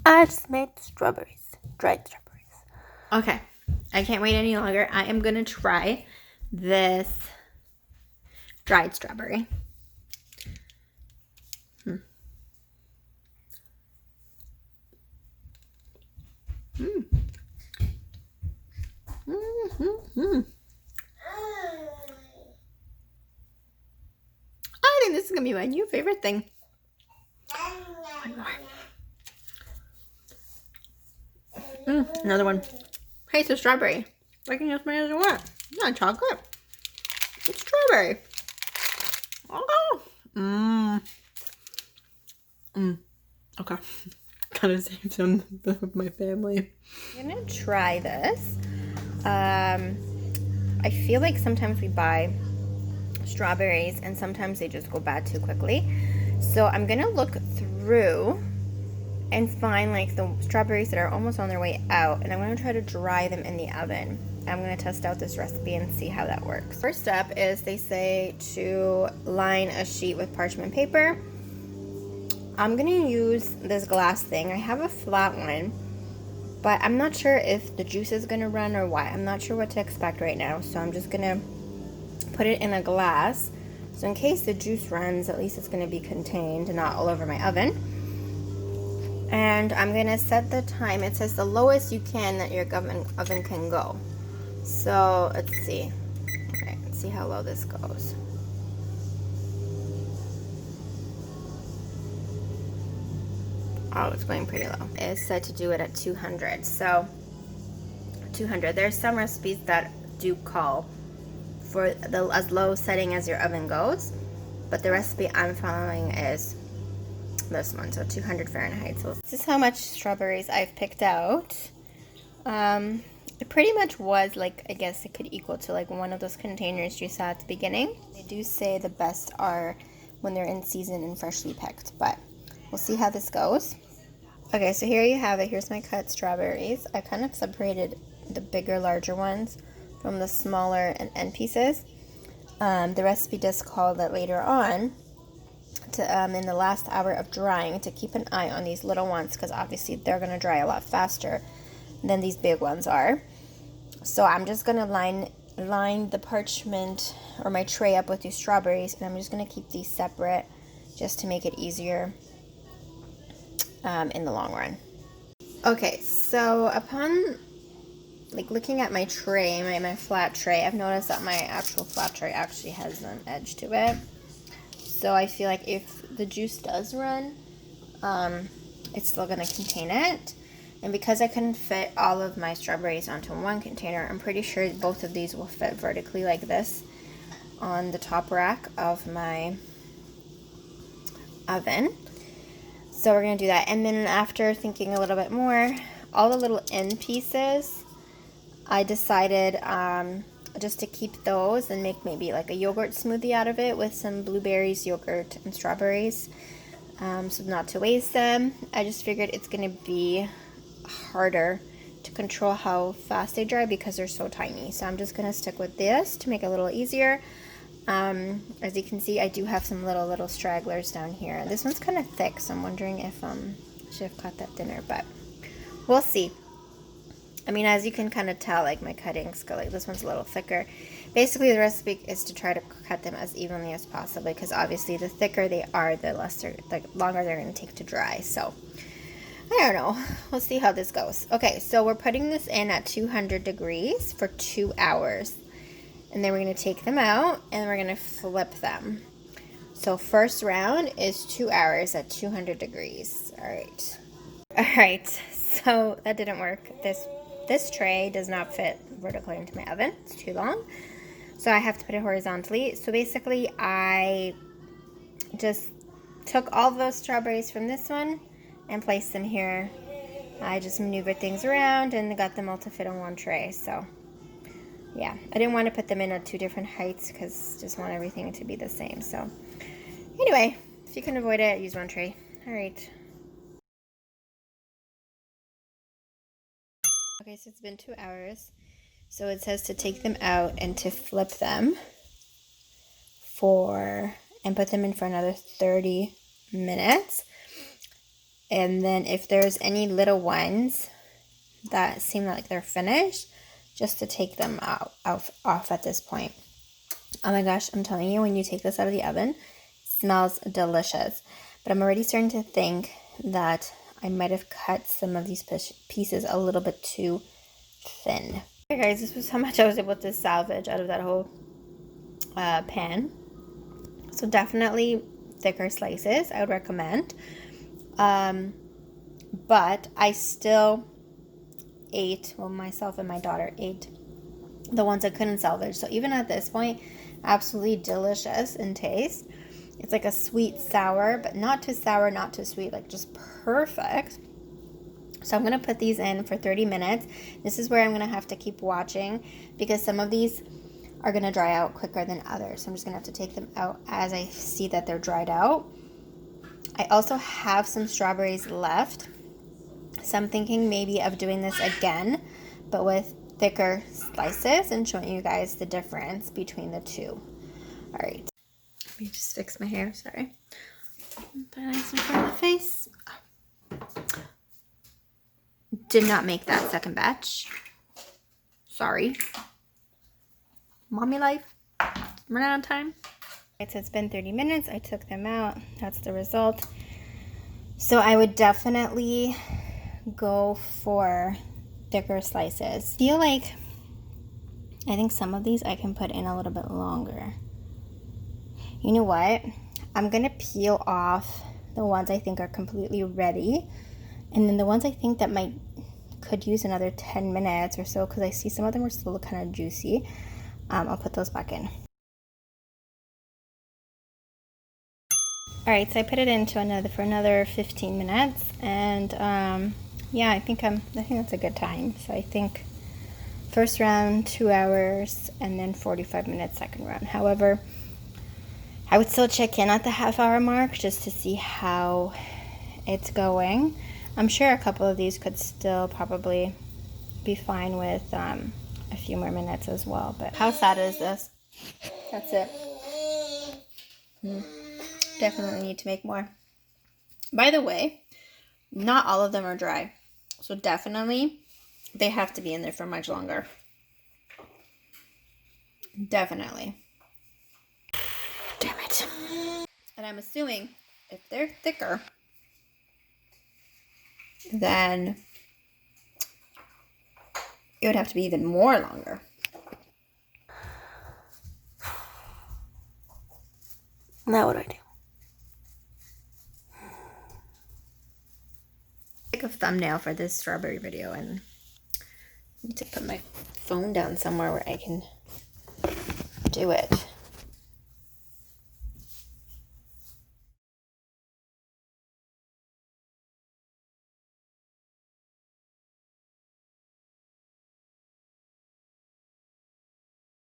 I just made strawberries, dried strawberries. Okay, I can't wait any longer. I am gonna try this dried strawberry. Mm. Mm. I think this is gonna be my new favorite thing. One more. Another one. Hey, it's a strawberry. I can use mine as I want. It's not chocolate. It's strawberry. Oh. Okay. Gotta save some of my family. I'm gonna try this. I feel like sometimes we buy strawberries and sometimes they just go bad too quickly. So I'm gonna look through and find like the strawberries that are almost on their way out, and I'm gonna try to dry them in the oven. I'm gonna test out this recipe and see how that works. First step is they say to line a sheet with parchment paper. I'm gonna use this glass thing. I have a flat one, but I'm not sure if the juice is gonna run or what. I'm not sure what to expect right now, so I'm just gonna put it in a glass. So in case the juice runs, at least it's gonna be contained and not all over my oven. And I'm gonna set the time. It says the lowest you can that your oven can go. So let's see. Okay, let's see how low this goes. Oh, it's going pretty low. It's set to do it at 200. So 200. There's some recipes that do call for the as low setting as your oven goes, but the recipe I'm following is this one, so 200 Fahrenheit. So this is how much strawberries I've picked out. It pretty much was like, I guess it could equal to like one of those containers you saw at the beginning. They do say the best are when they're in season and freshly picked, but we'll see how this goes. Okay, so here you have it. Here's my cut strawberries. I kind of separated the bigger, larger ones from the smaller and end pieces. The recipe does call that later on to in the last hour of drying to keep an eye on these little ones, because obviously they're going to dry a lot faster than these big ones are. So I'm just going to line the parchment or my tray up with these strawberries, and I'm just going to keep these separate just to make it easier in the long run. Okay, so upon like looking at my tray, my flat tray, I've noticed that my actual flat tray actually has an edge to it. So I feel like if the juice does run, it's still going to contain it. And because I couldn't fit all of my strawberries onto one container, I'm pretty sure both of these will fit vertically like this on the top rack of my oven. So we're going to do that. And then after thinking a little bit more, all the little end pieces, I decided just to keep those and make maybe like a yogurt smoothie out of it with some blueberries, yogurt, and strawberries. So not to waste them. I just figured it's going to be harder to control how fast they dry because they're so tiny. So I'm just going to stick with this to make it a little easier. As you can see, I do have some little stragglers down here. This one's kind of thick, so I'm wondering if I should have cut that thinner, but we'll see. I mean, as you can kind of tell, like my cuttings go like this one's a little thicker. Basically, the recipe is to try to cut them as evenly as possible, because obviously the thicker they are, the longer they're going to take to dry. So I don't know. We'll see how this goes. Okay, so we're putting this in at 200 degrees for 2 hours. And then we're going to take them out and we're going to flip them. So first round is 2 hours at 200 degrees. All right. All right. So that didn't work. This tray does not fit vertically into my oven. It's too long. So I have to put it horizontally. So basically I just took all those strawberries from this one and placed them here. I just maneuvered things around and got them all to fit on one tray. So yeah, I didn't want to put them in at two different heights because I just want everything to be the same. So anyway, if you can avoid it, use one tray. All right. Okay, so it's been 2 hours. So it says to take them out and to flip them and put them in for another 30 minutes. And then if there's any little ones that seem like they're finished, just to take them off at this point. Oh my gosh, I'm telling you, when you take this out of the oven, it smells delicious. But I'm already starting to think that I might have cut some of these pieces a little bit too thin. Okay guys, this was how much I was able to salvage out of that whole pan. So definitely thicker slices, I would recommend. But I still ate, well, myself and my daughter ate the ones I couldn't salvage. So even at this point, absolutely delicious in taste. It's like a sweet sour, but not too sour, not too sweet, like just perfect. So I'm going to put these in for 30 minutes. This is where I'm going to have to keep watching because some of these are going to dry out quicker than others. So I'm just going to have to take them out as I see that they're dried out. I also have some strawberries left. So I'm thinking maybe of doing this again, but with thicker slices and showing you guys the difference between the two. All right. Let me just fix my hair, sorry. Put it nice in front of the face. Did not make that second batch. Sorry. Mommy life. Run out of time. So it's been 30 minutes. I took them out. That's the result. So I would definitely go for thicker slices. I feel like I think some of these I can put in a little bit longer. You know what? I'm gonna peel off the ones I think are completely ready, and then the ones I think that could use another 10 minutes or so, because I see some of them are still kind of juicy. I'll put those back in. All right, so I put it into for another 15 minutes, and yeah, I think that's a good time. So I think first round 2 hours, and then 45 minutes second round. However, I would still check in at the half-hour mark just to see how it's going. I'm sure a couple of these could still probably be fine with a few more minutes as well. But how sad is this? That's it. Definitely need to make more. By the way, not all of them are dry, so definitely they have to be in there for much longer. Definitely. Damn it. And I'm assuming if they're thicker, then it would have to be even more longer. Now what do I do? Take a thumbnail for this strawberry video, and I need to put my phone down somewhere where I can do it.